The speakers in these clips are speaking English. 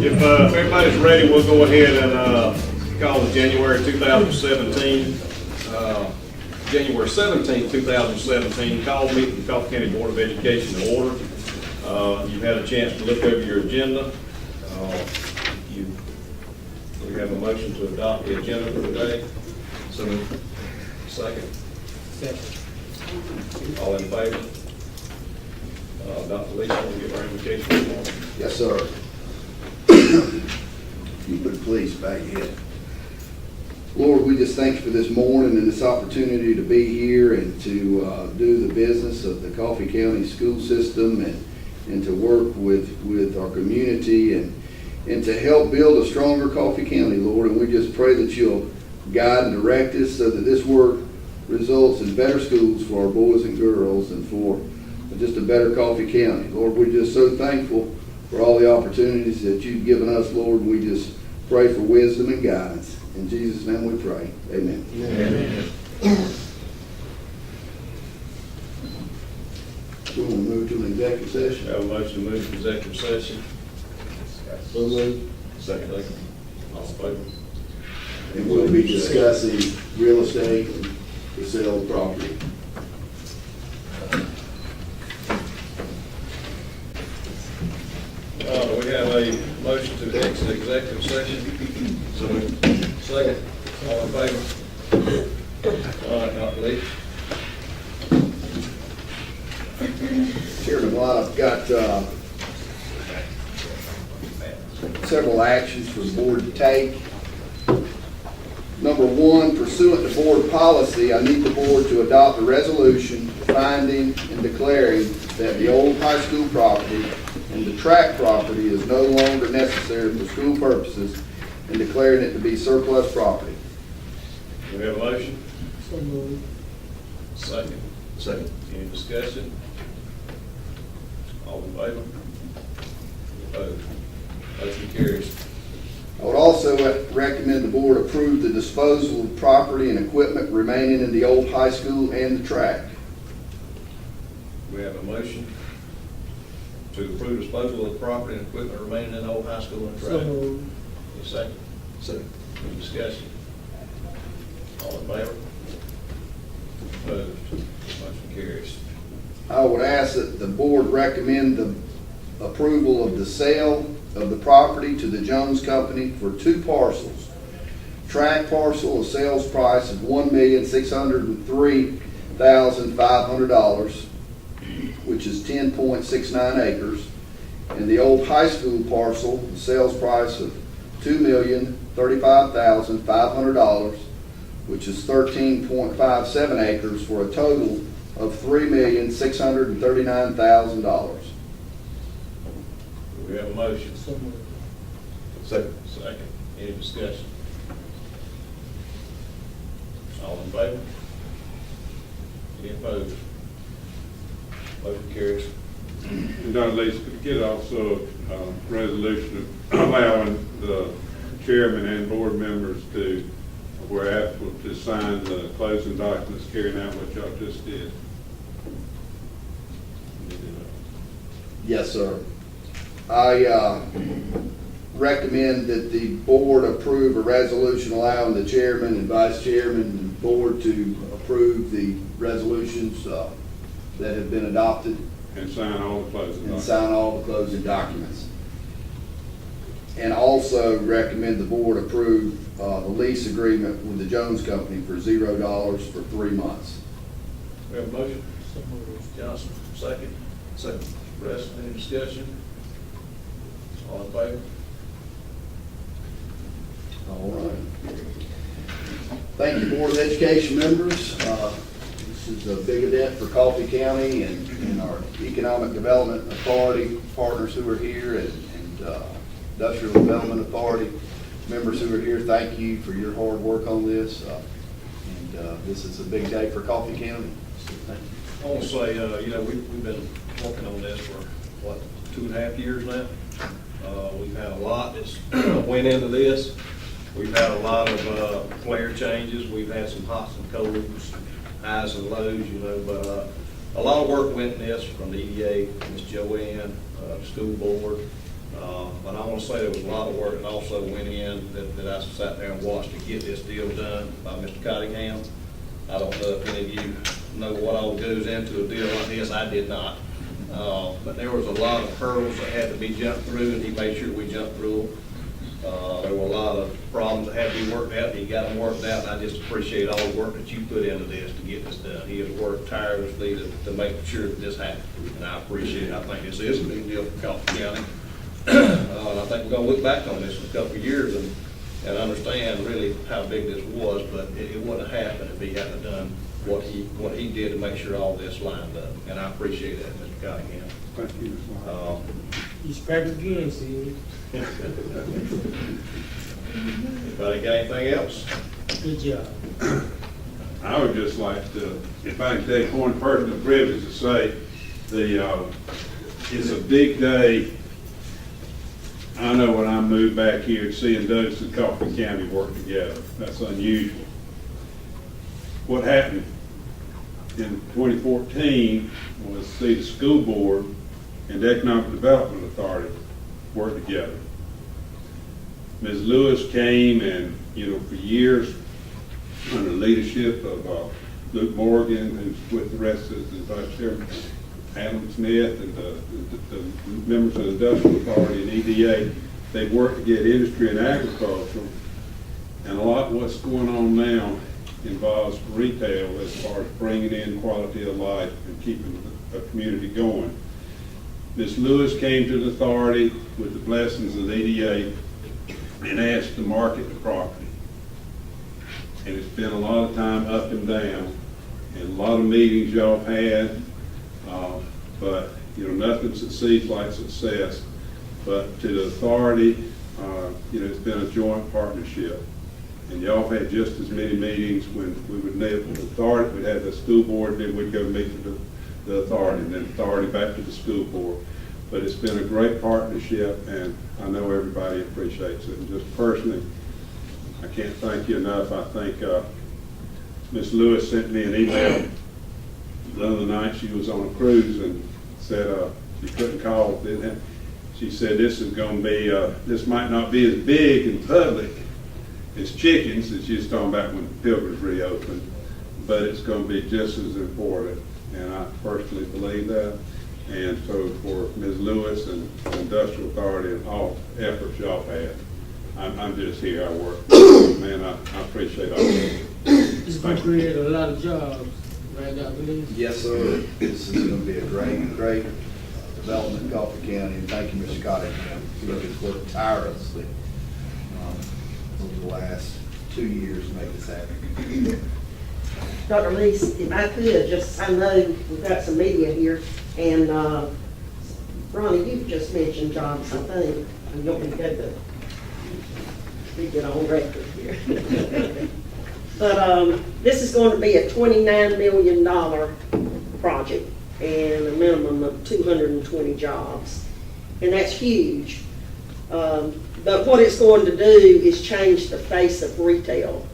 If everybody's ready, we'll go ahead and call the January 2017, January 17, 2017, call meeting of the Coffee County Board of Education to order. You've had a chance to look over your agenda. We have a motion to adopt the agenda for today. So, second. All in favor? Dr. Lisa, will you give our invocation this morning? Yes, sir. If you would please bow your head. Lord, we just thank you for this morning and this opportunity to be here and to do the business of the Coffee County school system and to work with our community and to help build a stronger Coffee County, Lord. And we just pray that you'll guide and direct us so that this work results in better schools for our boys and girls and for just a better Coffee County. Lord, we're just so thankful for all the opportunities that you've given us, Lord. We just pray for wisdom and guidance. In Jesus' name we pray. Amen. Amen. We're going to move to an executive session. Have a motion to move to executive session. So moved. Second. All in favor? And we'll be discussing real estate and the sale of property. We have a motion to exit executive session. So moved. Second. All in favor? All right, Dr. Lee. Chairman Watt, I've got several actions for the board to take. Number one, pursuant to board policy, I need the board to adopt a resolution finding and declaring that the old high school property and the track property is no longer necessary for school purposes and declaring it to be surplus property. Do we have a motion? So moved. Second. Second. Any discussion? All in favor? Opposed? Motion carries. I would also recommend the board approve the disposal of property and equipment remaining in the old high school and the track. We have a motion to approve disposal of property and equipment remaining in the old high school and So track. moved. Any second? Second. Any discussion? All in favor? Opposed? Motion carries. I would ask that the board recommend the approval of the sale of the property to the Jones Company for two parcels. Track parcel, a sales price of $1,603,500, which is 10.69 acres, and the old high school parcel, the sales price of $2,035,500, which is 13.57 acres, for a total of $3,639,000. Do we have a motion? So moved. Second. Second. Any discussion? All in favor? Any opposed? Motion carries. And Dr. Lisa, could you get also a resolution allowing the chairman and board members to, where applicable, to sign the closing documents carrying out what y'all just did? Yes, sir. I recommend that the board approve a resolution allowing the chairman and vice chairman and board to approve the resolutions that have been adopted And sign all the closing and documents? sign all the closing documents. And also recommend the board approve the lease agreement with the Jones Company for $0 for 3 months. We have a motion? So moved. Johnson, second. Second. Preston, any discussion? All in favor? All right. Thank you, Board of Education members. This is a big event for Coffee County and our Economic Development Authority partners who are here and Industrial Development Authority members who are here. Thank you for your hard work on this. This is a big day for Coffee County. So thank you. I want to say, we've been working on this for, 2.5 years now. We've had a lot that's went into this. We've had a lot of flare changes. We've had some hots and colds, highs and lows, but a lot of work went in this from the EDA, Ms. Joanne, the school board, But I want to say there was a lot of work that also went in that I sat there and watched to get this deal done by Mr. Cottingham. I don't know if any of you know what all goes into a deal like this. I did not. But there was a lot of hurdles that had to be jumped through, and he made sure we jumped through them. There were a lot of problems that had to be worked out, and he got them worked out, and I just appreciate all the work that you put into this to get this done. He has worked tirelessly to make sure that this happened, and I appreciate it. I think this is a big deal for Coffee County. And I think we're gonna look back on this in a couple of years and understand really how big this was, but it wouldn't have happened if he hadn't done what he did to make sure all this lined up, and I appreciate that, Mr. Cottingham. Thank you, Mr. White. He's back again, Steve. Anybody got anything else? Good job. I would just like to, if I can take one personal privilege to say, it's a big day. I know when I moved back here, seeing Douglas and Coffee County work together, that's unusual. What happened in 2014 was see the school board and the Economic Development Authority work together. Ms. Lewis came and, for years, under the leadership of Luke Morgan, who's with the rest of the Vice Chairman, Adam Smith, and the members of the Industrial Authority and EDA, they've worked to get industry and agriculture, and a lot of what's going on now involves retail as far as bringing in quality of life and keeping a community going. Ms. Lewis came to the authority with the blessings of the EDA and asked to market the property. And it's been a lot of time up and down, and a lot of meetings y'all have had, but nothing succeeds like success. But to the authority, it's been a joint partnership. And y'all have had just as many meetings when we would meet with the authority, we'd have the school board, then we'd go meet with the authority, and then authority back to the school board. But it's been a great partnership, and I know everybody appreciates it. And just personally, I can't thank you enough. I think Ms. Lewis sent me an email the other night. She was on a cruise and said she couldn't call. She said this is going to be, this might not be as big in public as chickens, that she was talking about when Pilgrim's reopened, but it's going to be just as important, and I personally believe that. And so for Ms. Lewis and the Industrial Authority and all efforts y'all had, I'm just here, I work. Man, I appreciate all that. It's going to create a lot of jobs, right, I believe? Yes, sir. This is going to be a great development in Coffee County, and thank you, Mr. Cottingham. He has worked tirelessly over the last 2 years to make this happen. Dr. Lees, if I could, I know we've got some media here, and Ronnie, you just mentioned jobs, I think. I'm going to go to get on record here. But this is going to be a $29 million project and a minimum of 220 jobs. And that's huge. But what it's going to do is change the face of retail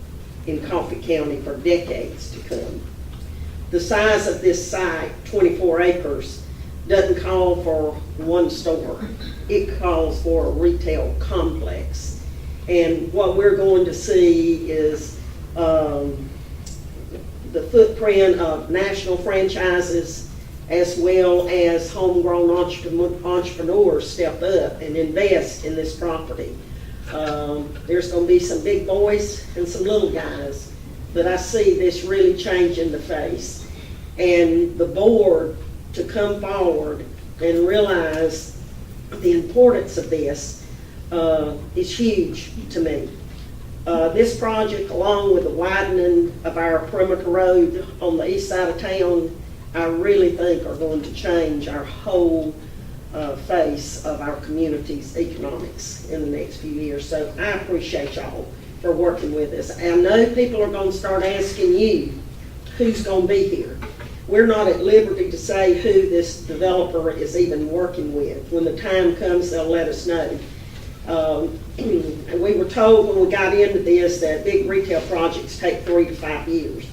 in Coffee County for decades to come. The size of this site, 24 acres, doesn't call for one store. It calls for a retail complex. And what we're going to see is the footprint of national franchises as well as homegrown entrepreneurs step up and invest in this property. There's going to be some big boys and some little guys, but I see this really changing the face. And the board to come forward and realize the importance of this is huge to me. This project, along with the widening of our perimeter road on the east side of town, I really think are going to change our whole face of our community's economics in the next few years. So I appreciate y'all for working with us. I know people are going to start asking you who's going to be here. We're not at liberty to say who this developer is even working with. When the time comes, they'll let us know. We were told when we got into this that big retail projects take 3 to 5 years.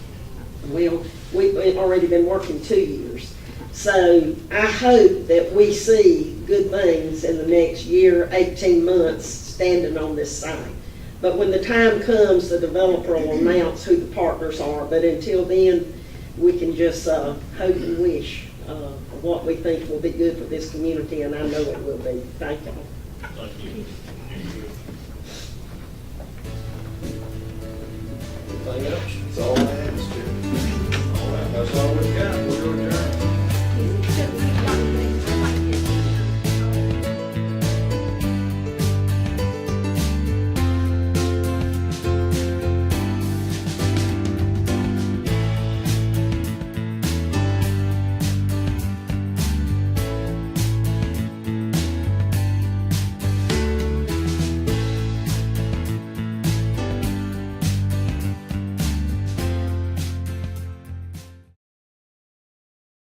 Well, we've already been working 2 years. So I hope that we see good things in the next year, 18 months, standing on this site. But when the time comes, the developer will announce who the partners are. But until then, we can just hope and wish for what we think will be good for this community, and I know it will be. Thank you. Thank you. Anything else? That's all I